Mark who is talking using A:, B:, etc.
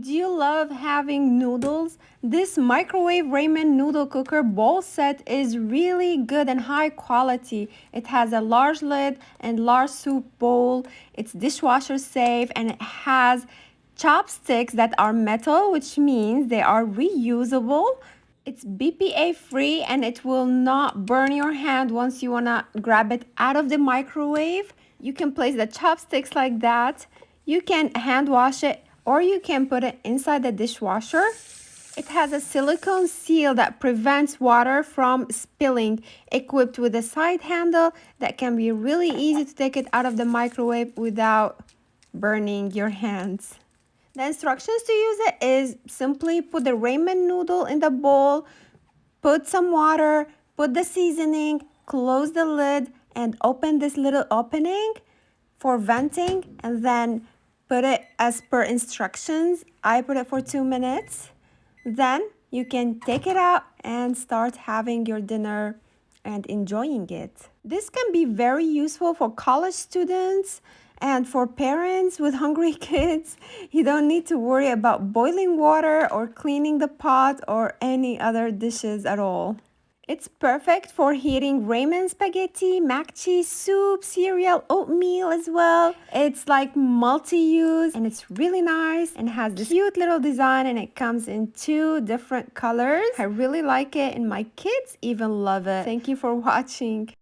A: Do you love having noodles? This microwave ramen noodle cooker bowl set is really good and high quality. It has a large lid and large soup bowl. It's dishwasher safe and it has chopsticks that are metal, which means they are reusable. It's BPA free and it will not burn your hand once you wanna grab it out of the microwave. You can place the chopsticks like that. You can hand wash it or you can put it inside the dishwasher. It has a silicone seal that prevents water from spilling, equipped with a side handle that can be really easy to take it out of the microwave without burning your hands. The instructions to use it is simply put the ramen noodle in the bowl, put some water, put the seasoning, close the lid, and open this little opening for venting, and then put it as per instructions. I put it for 2 minutes. Then you can take it out and start having your dinner and enjoying it. This can be very useful for college students and for parents with hungry kids. You don't need to worry about boiling water or cleaning the pot or any other dishes at all. It's perfect for heating ramen, spaghetti, mac cheese, soup, cereal, oatmeal as well. It's like multi-use and it's really nice and has this cute little design and it comes in 2 different colors. I really like it and my kids even love it. Thank you for watching.